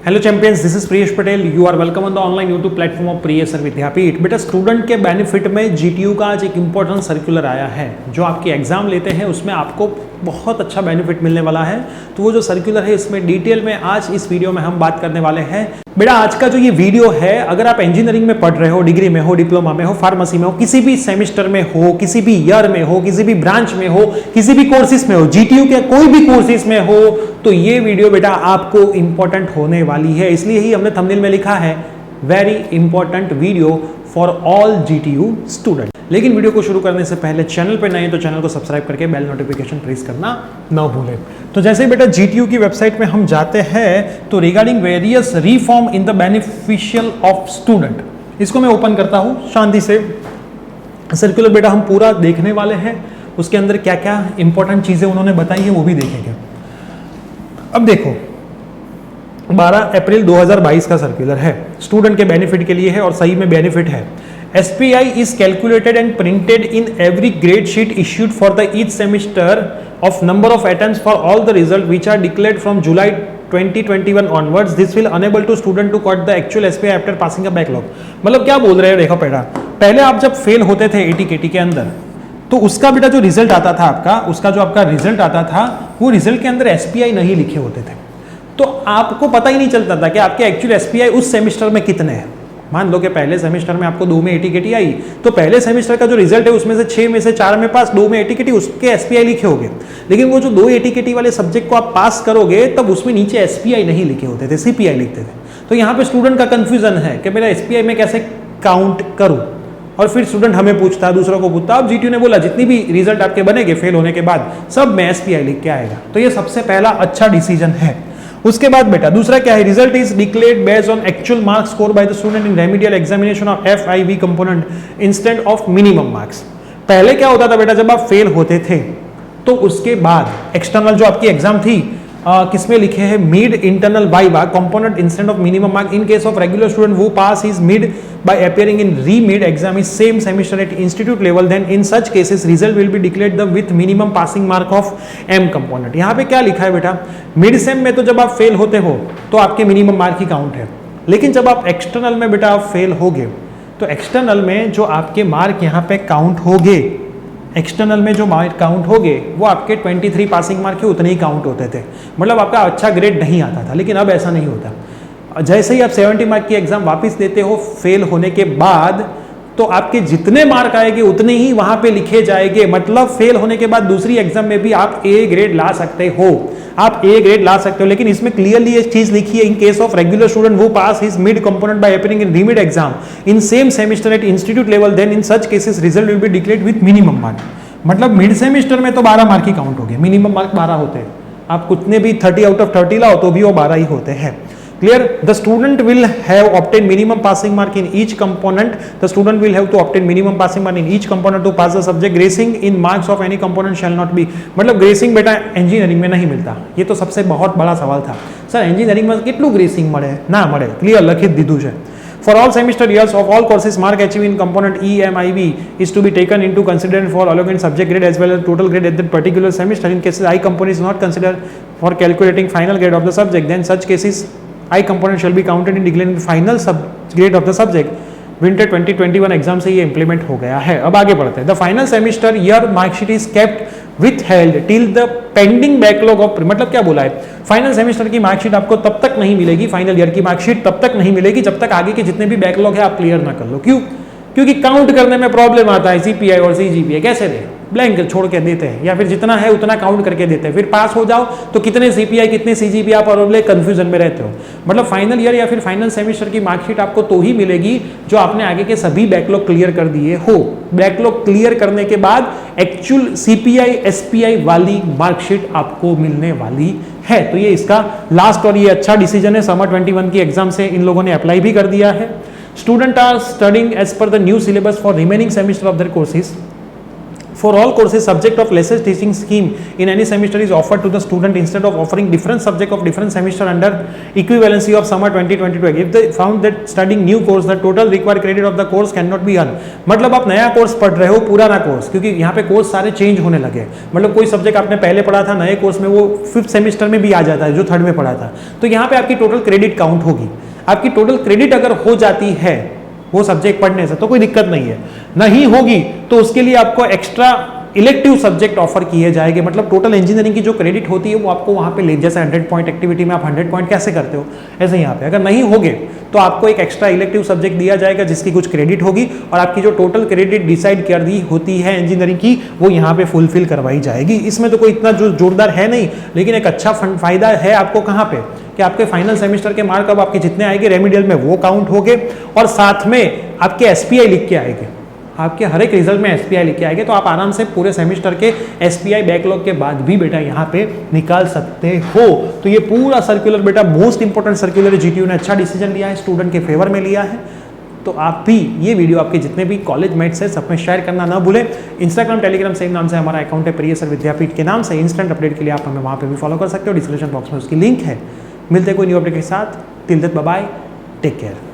Hello champions, this is Priyesh Patel. You are welcome on the online YouTube platform of Priyesh Vidyapeeth. बेटा, student के benefit में GTU का आज एक इंपॉर्टेंट सर्कुलर आया है। जो आपके एग्जाम लेते हैं उसमें आपको बहुत अच्छा बेनिफिट मिलने वाला है। तो वो जो सर्कुलर है इसमें डिटेल में आज इस वीडियो में हम बात करने वाले हैं। बेटा, आज का जो ये वीडियो है, अगर आप इंजीनियरिंग में पढ़ रहे हो, डिग्री में हो, डिप्लोमा में हो, फार्मेसी में हो, किसी भी सेमेस्टर में हो, किसी भी ईयर में हो, किसी भी ब्रांच में हो, किसी भी कोर्सेज में हो, जीटीयू के कोई भी कोर्सेज में हो, तो ये वीडियो बेटा आपको इंपॉर्टेंट होने वाली है। इसलिए ही हमने थंबनेल में लिखा है very important video for all GTU student. लेकिन वीडियो को शुरू करने से पहले चैनल पर नए हैं तो चैनल को सब्सक्राइब करके बेल नोटिफिकेशन प्रेस करना ना भूलें। तो जैसे बेटा जीटीयू की वेबसाइट में हम जाते हैं तो regarding various reform in the beneficial of student, इसको मैं ओपन करता हूं शांति से। सर्कुलर बेटा हम पूरा देखने वाले हैं, उसके अंदर क्या क्या इंपॉर्टेंट चीजें उन्होंने बताई है वो भी देखेंगे। अब देखो, 12 अप्रैल 2022 का सर्कुलर है, स्टूडेंट के बेनिफिट के लिए है और सही में बेनिफिट है। SPI is calculated and printed in every grade sheet issued for the each semester of number of attempts for all the result which are declared from July 2021 onwards. This will enable to student to cut the actual SPI after passing a backlog. मतलब क्या बोल रहे हैं, देखो बेटा, पहले आप जब फेल होते थे ATKT के अंदर तो उसका बेटा जो रिजल्ट आता था आपका, उसका जो आपका रिजल्ट आता था वो रिजल्ट के अंदर SPI नहीं लिखे होते थे। तो आपको पता ही नहीं चलता था कि आपके एक्चुअल SPI उस सेमेस्टर में कितने हैं। मान लो कि पहले सेमेस्टर में आपको 2 में ATKT आई, तो पहले सेमेस्टर का जो रिजल्ट है उसमें से 6 में से 4 में पास, 2 में ATKT, उसके SPI लिखे होंगे। लेकिन वो जो 2 ATKT वाले सब्जेक्ट को आप पास करोगे तब उसमें नीचे SPI नहीं लिखे होते थे, CPI लिखते थे। तो यहाँ पे स्टूडेंट का कंफ्यूजन है कि मेरा SPI में कैसे काउंट करूँ, और फिर स्टूडेंट हमें पूछता है, दूसरों को पूछता। अब जीटीयू ने बोला जितनी भी रिजल्ट आपके बनेंगे फेल होने के बाद सब में SPI लिख के आएगा। तो ये सबसे पहला अच्छा डिसीजन है। उसके बाद बेटा दूसरा क्या है, result is declared based on actual marks score by the student in remedial examination of FIV component instead of minimum marks. पहले क्या होता था बेटा, जब आप फेल होते थे तो उसके बाद एक्सटर्नल जो आपकी एग्जाम थी किसमें लिखे हैं, mid internal viva component instead of minimum mark. In case of regular student who pass is mid by appearing in re mid exam is same semester at institute level, then in such cases result will be declared the with minimum passing mark of M component. यहाँ पे क्या लिखा है बेटा, mid sem में तो जब आप फेल होते हो तो आपके मिनिमम मार्क ही काउंट है, लेकिन जब आप एक्सटर्नल में बेटा आप फेल होगे तो एक्सटर्नल में जो आपके मार्क यहाँ पे काउंट होगे, एक्सटर्नल में जो मार्क काउंट होंगे वो आपके 23 पासिंग मार्क के उतने ही काउंट होते थे। मतलब आपका अच्छा ग्रेड नहीं आता था, लेकिन अब ऐसा नहीं होता। जैसे ही आप 70 मार्क की एग्जाम वापस देते हो फेल होने के बाद, तो आपके जितने मार्क आएंगे उतने ही वहां पे लिखे जाएंगे। मतलब फेल होने के बाद दूसरी एग्जाम में भी आप A ग्रेड ला सकते हो, आप A ग्रेड ला सकते हो। लेकिन इसमें क्लियरली ये चीज लिखी है, in case of regular student who pass his mid component by appearing in re mid exam in same semester at institute level, then in such cases result will be declared with minimum mark. मतलब mid semester में तो 12 mark ही count हो गए, minimum mark 12 होते हैं। आप कितने भी 30 आउट ऑफ 30 लाओ तो भी वो 12 ही होते हैं। Clear? The student will have obtained minimum passing mark in each component. The student will have to obtain minimum passing mark in each component to pass the subject. Grading in marks of any component shall not be. मतलब gracing बेटा engineering में नहीं मिलता। ये तो सबसे बहुत बड़ा सवाल था, सर इंजीनियरिंग में કેટલું ग्रेसिंग મળે ના મળે, ક્લિયર લખી દીધું છે। For all semester years of all courses, mark achieved in component EMIB is to be taken into consideration for allowing subject grade as well as total grade at that particular semester. In cases I component is not considered for calculating final grade of the subject, then such cases I component shall be counted in declaring the final grade of the subject. Winter 2021 exam से ये implement हो गया है। अब आगे बढ़ते हैं। The final semester year marksheet is kept with held till the pending backlog of, मतलब क्या बोला है, फाइनल सेमेस्टर की मार्कशीट आपको तब तक नहीं मिलेगी, फाइनल ईयर की मार्कशीट तब तक नहीं मिलेगी जब तक आगे के जितने भी बैकलॉग है आप क्लियर ना कर लो। क्यों? क्योंकि काउंट करने में प्रॉब्लम आता है। CPI और CGPA कैसे दे, ब्लैंक छोड़ के देते हैं या फिर जितना है उतना काउंट करके देते हैं, फिर पास हो जाओ तो कितने CPI कितने CGPA आप और कंफ्यूजन में रहते हो। मतलब फाइनल ईयर या फिर फाइनल सेमेस्टर की मार्कशीट आपको तो ही मिलेगी जो आपने आगे के सभी बैकलॉग क्लियर कर दिए हो। बैकलॉग क्लियर करने के बाद एक्चुअल CPI SPI वाली मार्कशीट आपको मिलने वाली है। तो ये इसका लास्ट और ये अच्छा डिसीजन है। समर 21 की एग्जाम से इन लोगों ने अप्लाई भी कर दिया है। Student are studying as per the new syllabus for remaining semester of their courses. For all courses, subject of lesser teaching scheme in any semester is offered to the student instead of offering different subject of different semester under equivalency of summer 2022. If they found that studying new course, the total required credit of the course cannot be earned. मतलब आप नया course पढ़ रहे हो, पुराना course, क्योंकि यहाँ पे कोर्स सारे चेंज होने लगे। मतलब कोई सब्जेक्ट आपने पहले पढ़ा था, नए कोर्स में वो 5th सेमेस्टर में भी आ जाता है जो 3rd में पढ़ा था, तो यहाँ पे आपकी टोटल क्रेडिट काउंट होगी। आपकी टोटल क्रेडिट अगर हो जाती है वो सब्जेक्ट पढ़ने से तो कोई दिक्कत नहीं है, नहीं होगी तो उसके लिए आपको एक्स्ट्रा इलेक्टिव सब्जेक्ट ऑफर किए जाएंगे। मतलब टोटल इंजीनियरिंग की जो क्रेडिट होती है वो आपको वहाँ पे ले, जैसे 100 पॉइंट एक्टिविटी में आप 100 पॉइंट कैसे करते हो, ऐसे यहाँ पे अगर नहीं होगे तो आपको एक एक्स्ट्रा इलेक्टिव सब्जेक्ट दिया जाएगा जिसकी कुछ क्रेडिट होगी और आपकी जो टोटल क्रेडिट डिसाइड कर दी होती है इंजीनियरिंग की वो यहाँ पे फुलफिल करवाई जाएगी। इसमें तो कोई इतना जो जोरदार है नहीं, लेकिन एक अच्छा फायदा है आपको कहाँ पे कि आपके फाइनल सेमेस्टर के मार्क अब आपके जितने आएंगे रेमिडियल में वो काउंट होंगे और साथ में आपके एसपीआई लिख के आएंगे, आपके हर एक रिजल्ट में एसपीआई लिख के आएंगे, तो आप आराम से पूरे सेमेस्टर के एसपीआई बैकलॉग के बाद भी बेटा यहाँ पे निकाल सकते हो। तो ये पूरा सर्कुलर बेटा मोस्ट इंपॉर्टेंट सर्कुलर जीटीयू ने अच्छा डिसीजन लिया है, स्टूडेंट के फेवर में लिया है। तो आप भी ये वीडियो आपके जितने भी कॉलेज मेट्स है सब में शेयर करना ना भूलें। इंस्टाग्राम टेलीग्राम सेम नाम से हमारा अकाउंट है, प्रिय सर विद्यापीठ के नाम से। इंस्टेंट अपडेट के लिए आप हमें वहाँ पे भी फॉलो कर सकते हो, डिस्क्रिप्शन बॉक्स में उसकी लिंक है। मिलते हैं कोई न्यू अपडेट के साथ, till that bye bye, take care.